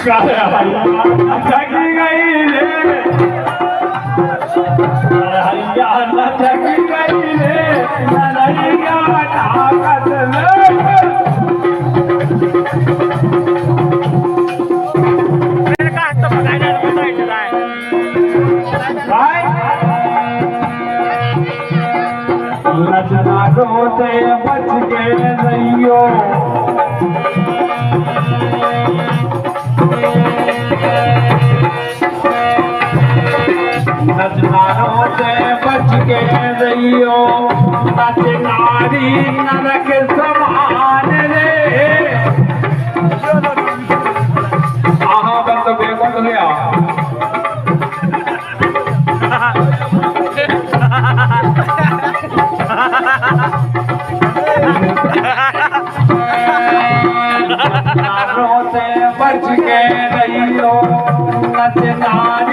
थकी गई रे हैया थकी गई रे नैया ताकत नचना रोते बच के रहियो नचनारों से बच के रहियो नच नारी नरक समान रे आहा बंद बेबंद गया नचनारों से बच के रहियो नच नारी